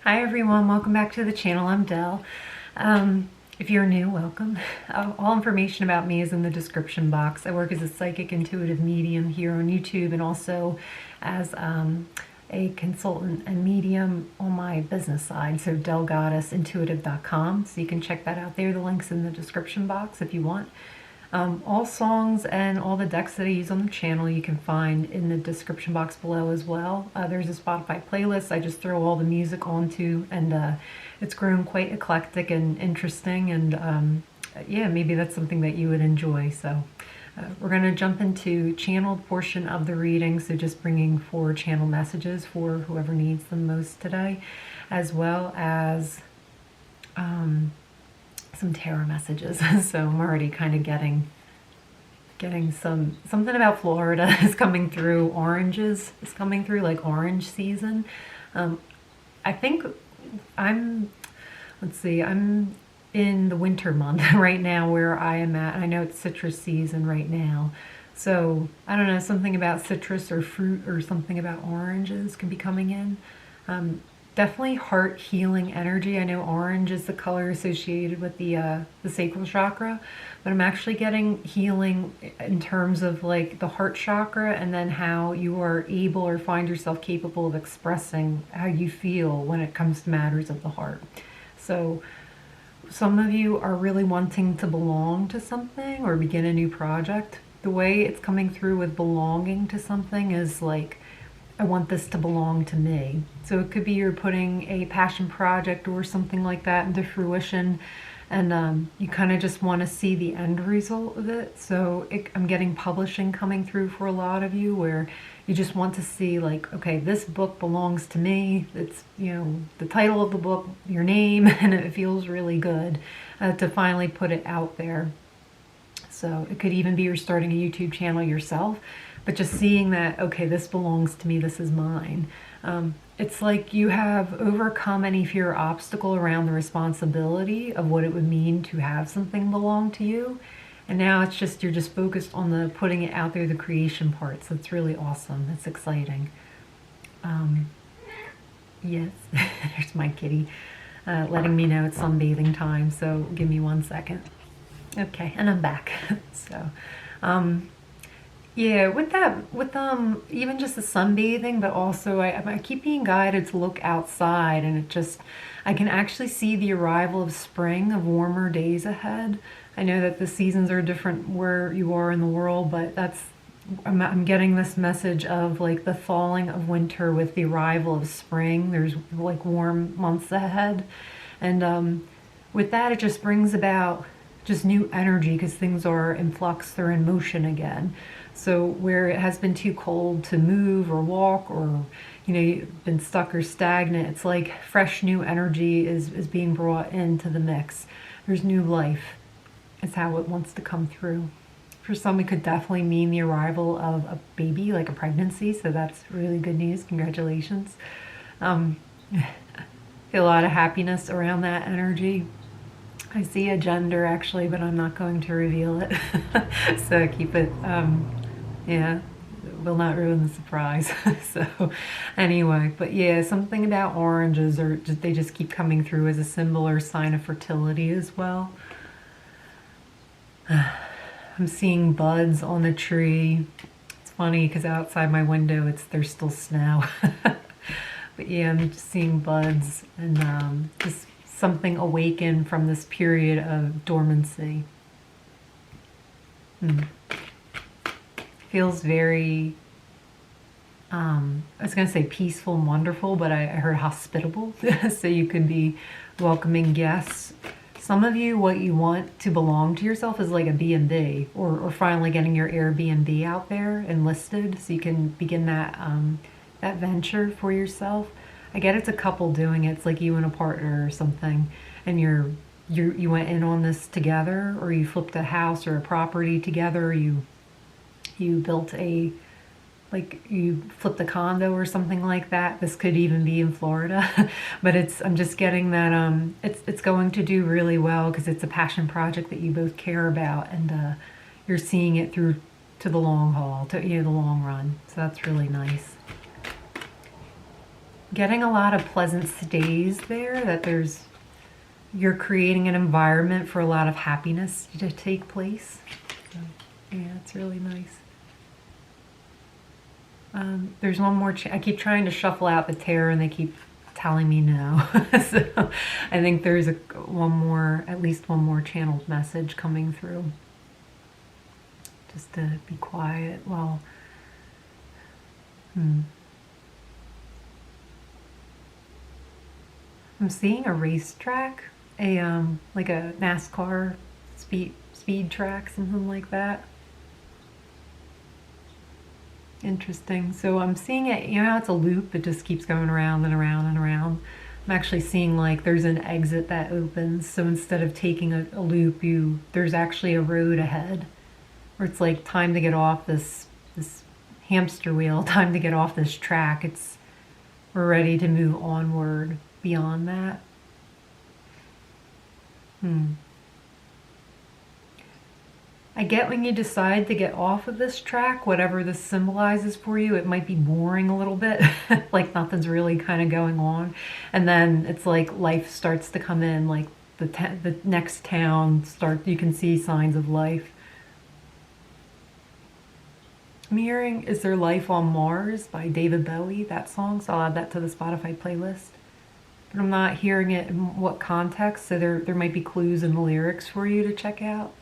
Hi everyone, welcome back to the channel. I'm Dell. If you're new, welcome. All information about me is in the description box. I work as a psychic intuitive medium here on YouTube and also as a consultant and medium on my business side, so DelleGoddessIntuitive.com. So you can check that out there. The link's in the description box if you want. All songs and all the decks that I use on the channel you can find in the description box below as well. There's a Spotify playlist I just throw all the music onto, and it's grown quite eclectic and interesting, and yeah, maybe that's something that you would enjoy. So we're going to jump into channeled portion of the reading, so just bringing forward channel messages for whoever needs them most today, as well as some tarot messages. So I'm already kind of getting something about Florida is coming through. Oranges is coming through, like orange season. I think I'm in the winter month right now where I am at. I know it's citrus season right now, so I don't know, something about citrus or fruit or something about oranges could be coming in. Definitely heart healing energy. I know orange is the color associated with the sacral chakra, but I'm actually getting healing in terms of like the heart chakra, and then how you are able or find yourself capable of expressing how you feel when it comes to matters of the heart. So some of you are really wanting to belong to something or begin a new project. The way it's coming through with belonging to something is like, I want this to belong to me. So it could be you're putting a passion project or something like that into fruition, and you kind of just want to see the end result of it. So I'm getting publishing coming through for a lot of you, where you just want to see like, okay, this book belongs to me. It's, you know, the title of the book, your name, and it feels really good to finally put it out there. So it could even be you're starting a YouTube channel yourself, but just seeing that, okay, this belongs to me, this is mine. It's like you have overcome any fear or obstacle around the responsibility of what it would mean to have something belong to you. And now it's just, you're just focused on the putting it out there, the creation part. So it's really awesome. It's exciting. Yes, there's my kitty letting me know it's sunbathing time. So give me 1 second. Okay, and I'm back. So, yeah, with even just the sunbathing, but also I keep being guided to look outside, and it just, I can actually see the arrival of spring, of warmer days ahead. I know that the seasons are different where you are in the world, but I'm getting this message of like the falling of winter with the arrival of spring. There's like warm months ahead, and with that, it just brings about just new energy, because things are in flux, they're in motion again. So where it has been too cold to move or walk, or, you know, you've been stuck or stagnant, it's like fresh new energy is being brought into the mix. There's new life. It's how it wants to come through. For some, it could definitely mean the arrival of a baby, like a pregnancy, so that's really good news. Congratulations. Feel a lot of happiness around that energy. I see a gender actually, but I'm not going to reveal it. So keep it, yeah, will not ruin the surprise. So anyway, but yeah, something about oranges, or they just keep coming through as a symbol or sign of fertility as well. I'm seeing buds on the tree. It's funny because outside my window, there's still snow. But yeah, I'm just seeing buds, and just something awaken from this period of dormancy. Feels very, I was going to say peaceful and wonderful, but I heard hospitable. So you could be welcoming guests. Some of you, what you want to belong to yourself is like a B&B, or finally getting your Airbnb out there and listed, so you can begin that that venture for yourself. I get it's a couple doing it. It's like you and a partner or something, and you went in on this together, or you flipped a house or a property together. You built you flipped a condo or something like that. This could even be in Florida, but I'm just getting that it's going to do really well, because it's a passion project that you both care about, and you're seeing it through to the long haul, to, you know, the long run. So that's really nice. getting a lot of pleasant stays there, that you're creating an environment for a lot of happiness to take place. So, yeah, it's really nice. There's one more. I keep trying to shuffle out the tarot, and they keep telling me no. So I think there's at least one more channeled message coming through. Just to be quiet while. I'm seeing a racetrack, like a NASCAR speed track, something like that. Interesting. So I'm seeing it, you know how it's a loop, it just keeps going around and around and around. I'm actually seeing like there's an exit that opens. So instead of taking a loop, there's actually a road ahead where it's like time to get off this hamster wheel, time to get off this track. We're ready to move onward beyond that. I get when you decide to get off of this track, whatever this symbolizes for you, it might be boring a little bit, like nothing's really kind of going on. And then it's like life starts to come in, like the next town you can see signs of life. I'm hearing Is There Life on Mars by David Bowie, that song, so I'll add that to the Spotify playlist. But I'm not hearing it in what context, so there might be clues in the lyrics for you to check out.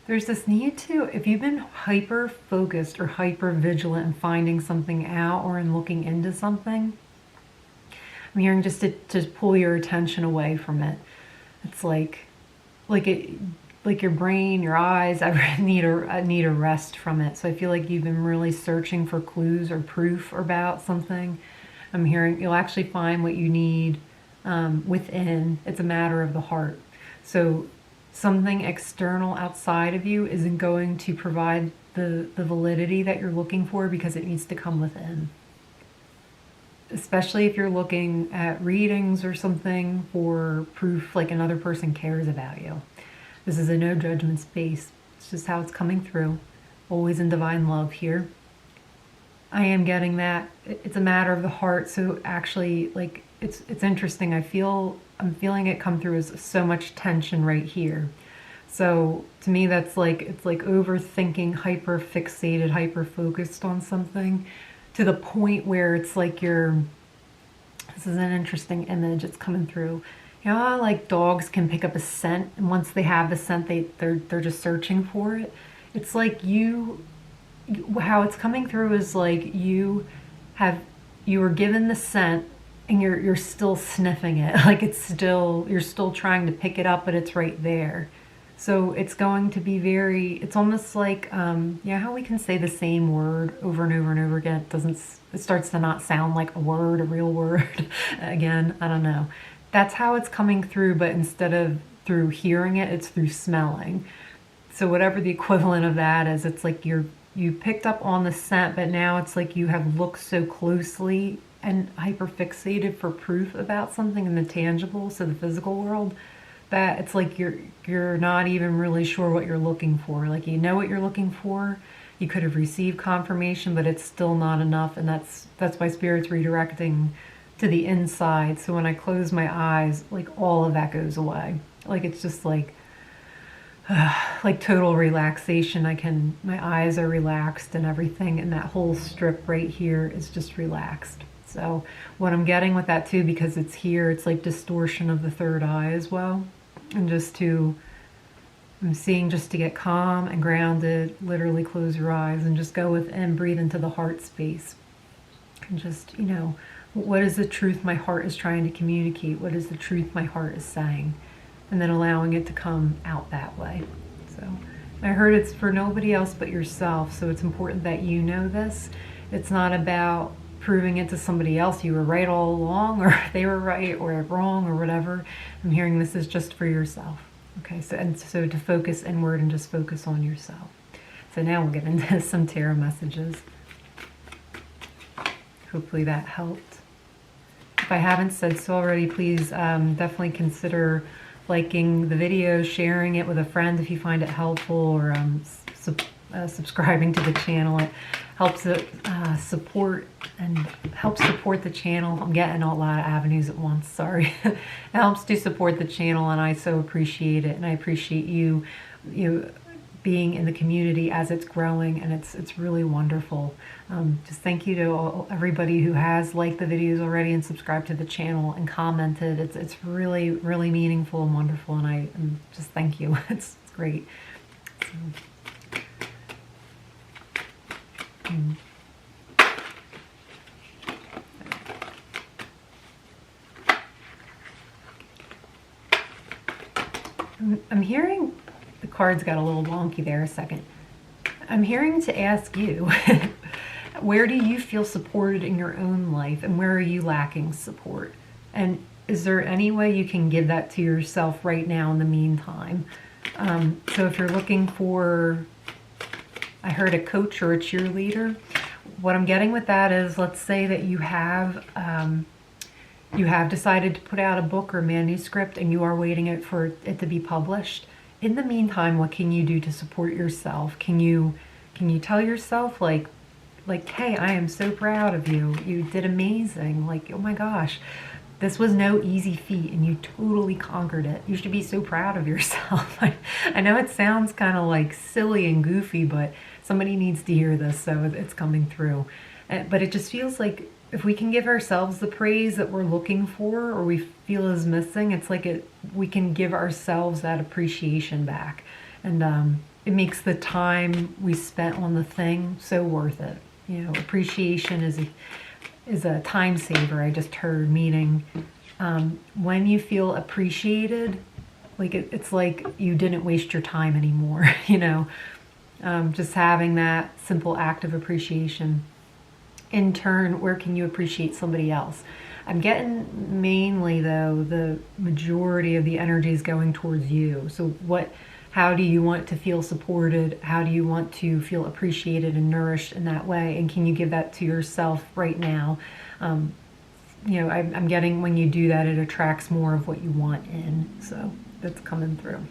There's this need to, if you've been hyper focused or hyper vigilant in finding something out or in looking into something, I'm hearing just to pull your attention away from it. It's like your brain, your eyes, need a rest from it. So I feel like you've been really searching for clues or proof about something. I'm hearing you'll actually find what you need within. It's a matter of the heart. So something external outside of you isn't going to provide the validity that you're looking for, because it needs to come within. Especially if you're looking at readings or something for proof, like another person cares about you. This is a no judgment space. It's just how it's coming through. Always in divine love here. I am getting that. It's a matter of the heart. So actually, like, it's interesting. I'm feeling it come through as so much tension right here. So to me, that's like, it's like overthinking, hyper fixated, hyper focused on something to the point where it's like this is an interesting image. It's coming through. You know how like dogs can pick up a scent, and once they have the scent, they're just searching for it. It's like how it's coming through is like you were given the scent and you're still sniffing it. Like you're still trying to pick it up, but it's right there. So it's going to be it's almost like, how we can say the same word over and over and over again. It starts to not sound like a word, a real word. Again, I don't know. That's how it's coming through, but instead of through hearing it, it's through smelling. So whatever the equivalent of that is, it's like you picked up on the scent, but now it's like you have looked so closely and hyperfixated for proof about something in the tangible, so the physical world, that it's like you're not even really sure what you're looking for. Like, you know what you're looking for, you could have received confirmation, but it's still not enough, and that's why Spirit's redirecting to the inside. So when I close my eyes, like all of that goes away. Like it's just like total relaxation. My eyes are relaxed and everything, and that whole strip right here is just relaxed. So what I'm getting with that too, because it's here, it's like distortion of the third eye as well. And I'm seeing just to get calm and grounded, literally close your eyes and just go within, breathe into the heart space. And just, what is the truth my heart is trying to communicate? What is the truth my heart is saying? And then allowing it to come out that way. So I heard it's for nobody else but yourself. So it's important that you know this. It's not about proving it to somebody else you were right all along, or they were right or wrong or whatever. I'm hearing this is just for yourself. Okay, so to focus inward and just focus on yourself. So now we'll get into some tarot messages. Hopefully that helped. If I haven't said so already, please definitely consider liking the video, sharing it with a friend if you find it helpful, or subscribing to the channel. It helps support the channel. I'm getting a lot of avenues at once, sorry. It helps to support the channel, and I so appreciate it, and I appreciate you being in the community as it's growing, and it's really wonderful. Just thank you to everybody who has liked the videos already and subscribed to the channel and commented. It's really, really meaningful and wonderful, and I just thank you. It's great. So, I'm hearing, the cards got a little wonky there a second. I'm hearing to ask you, where do you feel supported in your own life, and where are you lacking support? And is there any way you can give that to yourself right now in the meantime? So if you're looking for, I heard a coach or a cheerleader. What I'm getting with that is, let's say that you have decided to put out a book or manuscript and you are waiting for it to be published. In the meantime, what can you do to support yourself? Can you tell yourself like, hey, I am so proud of you. You did amazing. Like, oh my gosh, this was no easy feat and you totally conquered it. You should be so proud of yourself. I know it sounds kind of like silly and goofy, but somebody needs to hear this, so it's coming through. But it just feels like if we can give ourselves the praise that we're looking for or we feel is missing, it's like we can give ourselves that appreciation back. And it makes the time we spent on the thing so worth it. You know, appreciation is a time saver, I just heard, meaning when you feel appreciated, like it's like you didn't waste your time anymore, you know. Just having that simple act of appreciation. In turn, where can you appreciate somebody else? I'm getting mainly, though, the majority of the energy is going towards you. So how do you want to feel supported? How do you want to feel appreciated and nourished in that way? And can you give that to yourself right now? You know, I'm getting when you do that, it attracts more of what you want in. So that's coming through.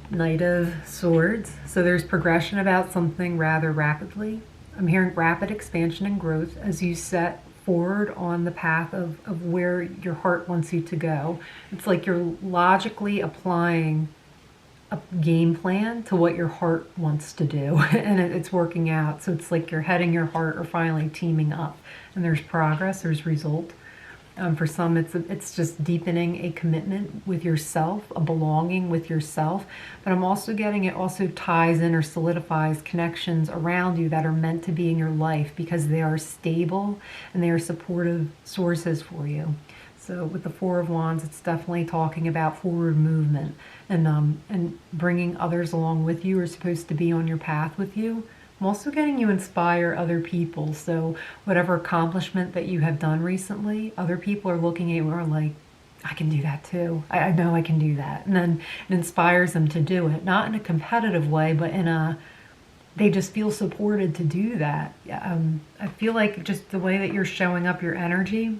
Knight of Swords. So there's progression about something rather rapidly. I'm hearing rapid expansion and growth as you set forward on the path of where your heart wants you to go. It's like you're logically applying a game plan to what your heart wants to do, and it's working out. So it's like your head and your heart are finally teaming up, and there's progress, there's result. For some, it's just deepening a commitment with yourself, a belonging with yourself. But I'm also getting it also ties in or solidifies connections around you that are meant to be in your life because they are stable and they are supportive sources for you. So with the Four of Wands, it's definitely talking about forward movement and bringing others along with you who are supposed to be on your path with you. I'm also getting you inspire other people. So whatever accomplishment that you have done recently, other people are looking at you and are like, I can do that too. I know I can do that. And then it inspires them to do it. Not in a competitive way, but they just feel supported to do that. I feel like just the way that you're showing up your energy.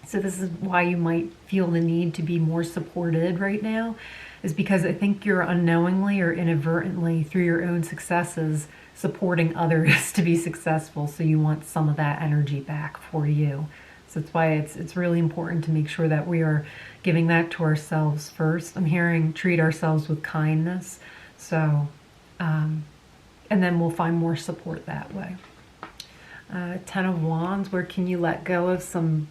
So this is why you might feel the need to be more supported right now, is because I think you're unknowingly or inadvertently through your own successes supporting others to be successful, so you want some of that energy back for you. So that's why it's really important to make sure that we are giving that to ourselves first. I'm hearing treat ourselves with kindness. So, and then we'll find more support that way. Ten of Wands, where can you let go of some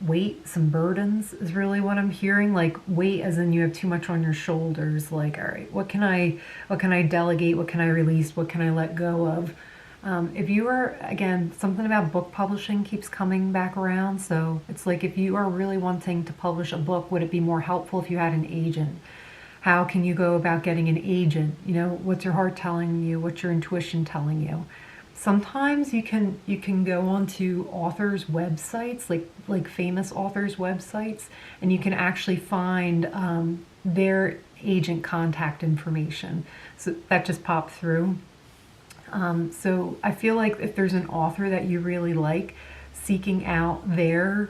weight, some burdens is really what I'm hearing. Like weight as in you have too much on your shoulders. Like, all right, what can I delegate? What can I release? What can I let go of? If you are, again, something about book publishing keeps coming back around. So it's like if you are really wanting to publish a book, would it be more helpful if you had an agent? How can you go about getting an agent? You know, what's your heart telling you? What's your intuition telling you? Sometimes you can go onto authors' websites, like famous authors' websites, and you can actually find their agent contact information. So that just popped through. So I feel like if there's an author that you really like, seeking out their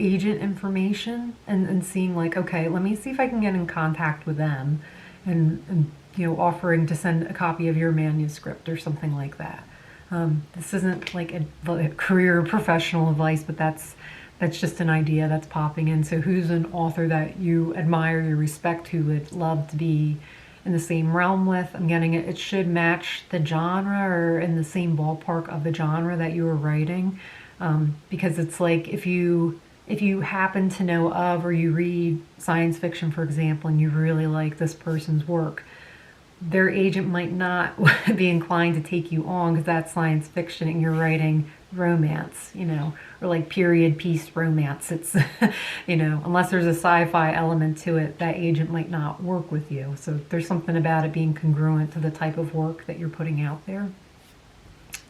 agent information and seeing like, okay, let me see if I can get in contact with them, and you know, offering to send a copy of your manuscript or something like that. This isn't like a career or professional advice, but that's just an idea that's popping in. So who's an author that you admire, you respect, who would love to be in the same realm with? I'm getting it. It should match the genre or in the same ballpark of the genre that you were writing, because it's like if you happen to know of, or you read science fiction, for example, and you really like this person's work, their agent might not be inclined to take you on because that's science fiction and you're writing romance, you know, or like period piece romance. It's, you know, unless there's a sci-fi element to it, that agent might not work with you. So there's something about it being congruent to the type of work that you're putting out there.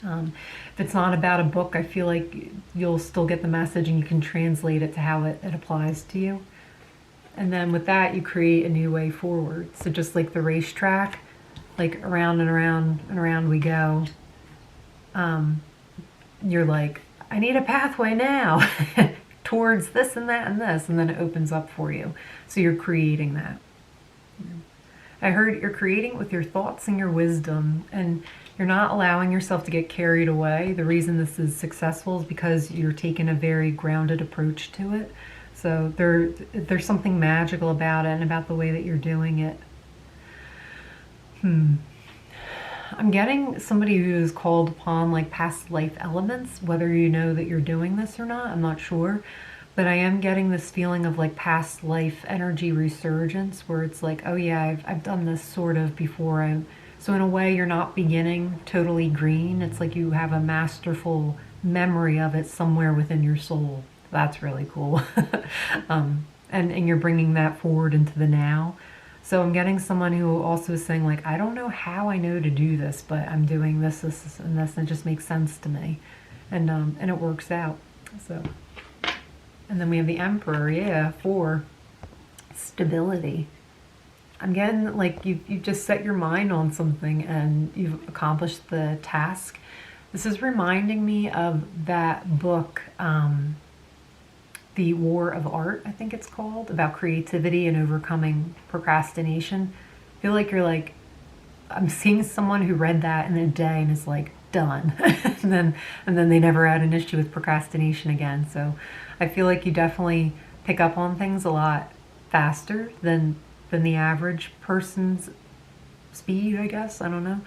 If it's not about a book, I feel like you'll still get the message and you can translate it to how it applies to you. And then with that, you create a new way forward. So just like the racetrack, like around and around and around we go, you're like, I need a pathway now towards this and that and this, and then it opens up for you. So you're creating that. I heard you're creating with your thoughts and your wisdom, and you're not allowing yourself to get carried away. The reason this is successful is because you're taking a very grounded approach to it. So there's something magical about it and about the way that you're doing it. I'm getting somebody who is called upon like past life elements, whether you know that you're doing this or not, I'm not sure. But I am getting this feeling of like past life energy resurgence, where it's like, oh yeah, I've done this sort of before. So in a way, you're not beginning totally green. It's like you have a masterful memory of it somewhere within your soul. That's really cool. And you're bringing that forward into the now. So I'm getting someone who also is saying like, I don't know how I know to do this, but I'm doing this, this, and this, and it just makes sense to me. And it works out. So, and then we have the Emperor, yeah, 4, stability. I'm getting like you've just set your mind on something and you've accomplished the task. This is reminding me of that book, The War of Art, I think it's called, about creativity and overcoming procrastination. I feel like you're like, I'm seeing someone who read that in a day and is like, done. and then they never had an issue with procrastination again. So I feel like you definitely pick up on things a lot faster than the average person's speed, I guess. I don't know.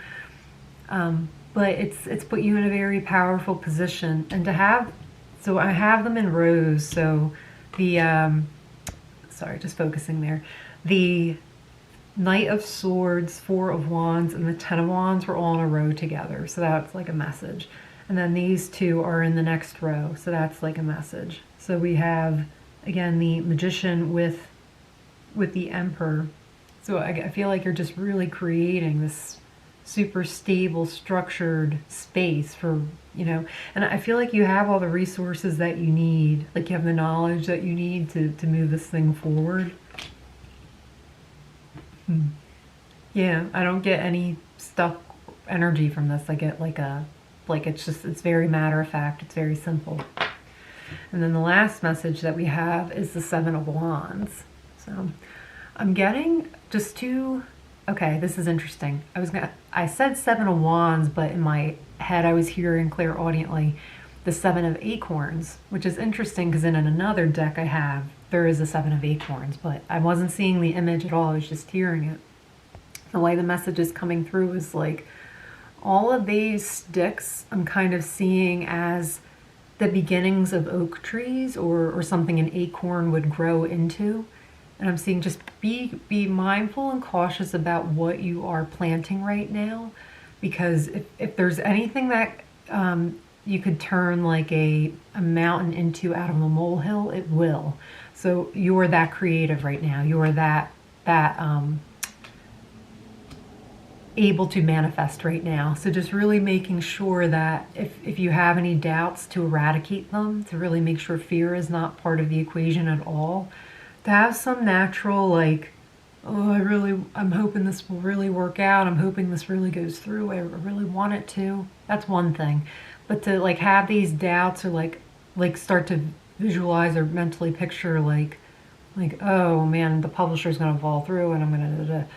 But it's put you in a very powerful position. And to have, so I have them in rows. So the, sorry, just focusing there. The Knight of Swords, 4 of Wands, and the 10 of Wands were all in a row together. So that's like a message. And then these two are in the next row. So that's like a message. So we have, again, the Magician with the Emperor. So I feel like you're just really creating this super stable, structured space for, you know, and I feel like you have all the resources that you need. Like you have the knowledge that you need to move this thing forward. Yeah, I don't get any stuck energy from this. I get like it's very matter of fact. It's very simple. And then the last message that we have is the 7 of Wands. So I'm getting just two. Okay, this is interesting. I said 7 of Wands, but in my head I was hearing clairaudiently the 7 of Acorns, which is interesting because in another deck there is a 7 of Acorns, but I wasn't seeing the image at all. I was just hearing it. The way the message is coming through is like all of these sticks I'm kind of seeing as the beginnings of oak trees or something an acorn would grow into. And I'm seeing just be mindful and cautious about what you are planting right now, because if there's anything that you could turn like a mountain into out of a molehill, it will. So you're that creative right now. You're that able to manifest right now. So just really making sure that if you have any doubts, to eradicate them, to really make sure fear is not part of the equation at all. To have some natural like, oh, I'm hoping this will really work out. I'm hoping this really goes through. I really want it to. That's one thing. But to like have these doubts or like start to visualize or mentally picture like, oh man, the publisher's going to fall through and I'm going to,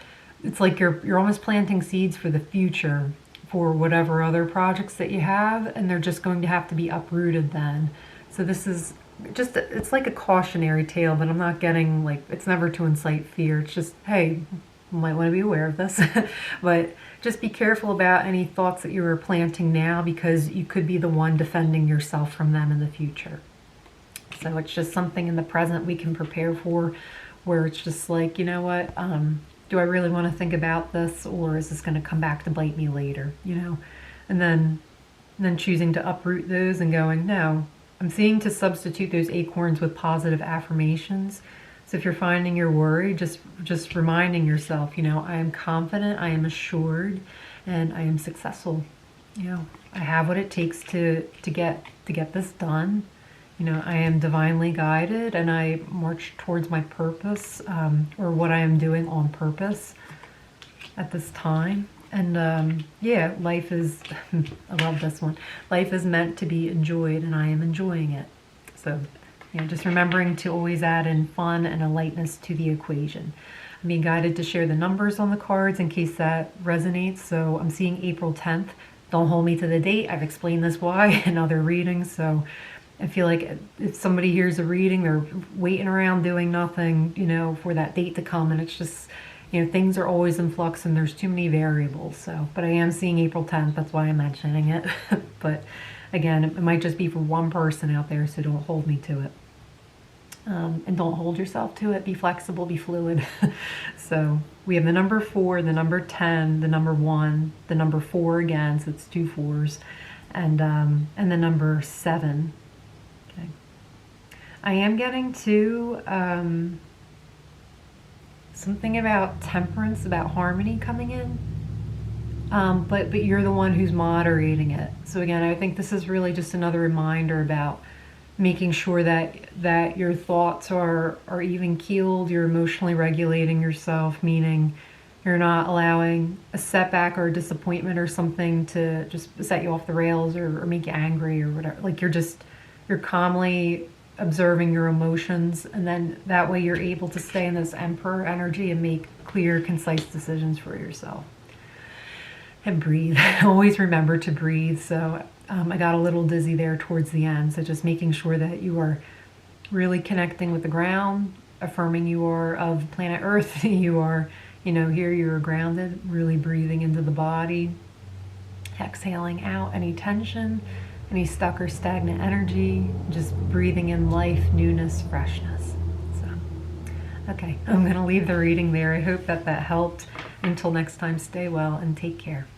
it's like you're almost planting seeds for the future for whatever other projects that you have, and they're just going to have to be uprooted then. So this is just, it's like a cautionary tale, but I'm not getting like, it's never to incite fear. It's just, hey, you might want to be aware of this. But just be careful about any thoughts that you are planting now, because you could be the one defending yourself from them in the future. So it's just something in the present we can prepare for, where it's just like, you know what, do I really want to think about this, or is this going to come back to bite me later, you know? And then choosing to uproot those and going, no, I'm seeing to substitute those acorns with positive affirmations. So if you're finding you're worried, just reminding yourself, you know, I am confident, I am assured, and I am successful. You know, I have what it takes to get this done. You know, I am divinely guided, and I march towards my purpose, or what I am doing on purpose at this time. And yeah, life is, I love this one. Life is meant to be enjoyed, and I am enjoying it. So, you know, just remembering to always add in fun and a lightness to the equation. I'm being guided to share the numbers on the cards in case that resonates. So I'm seeing April 10th. Don't hold me to the date. I've explained this why in other readings. So I feel like if somebody hears a reading, they're waiting around doing nothing, you know, for that date to come. And it's just, you know, things are always in flux and there's too many variables. So, but I am seeing April 10th. That's why I'm mentioning it. But again, it might just be for one person out there. So don't hold me to it. And don't hold yourself to it. Be flexible, be fluid. So we have the number 4, the number 10, the number 1, the number 4 again. So it's 2 4s, and the number 7. Okay. I am getting to something about temperance, about harmony coming in. But you're the one who's moderating it. So again, I think this is really just another reminder about making sure that your thoughts are even keeled, you're emotionally regulating yourself, meaning you're not allowing a setback or a disappointment or something to just set you off the rails or make you angry or whatever. Like you're calmly observing your emotions, and then that way you're able to stay in this emperor energy and make clear, concise decisions for yourself. And breathe. Always remember to breathe. So I got a little dizzy there towards the end. So just making sure that you are really connecting with the ground, affirming you are of planet Earth. You are, you know, here you're grounded, really breathing into the body, exhaling out any tension, any stuck or stagnant energy, just breathing in life, newness, freshness. So, okay, I'm going to leave the reading there. I hope that helped. Until next time, stay well and take care.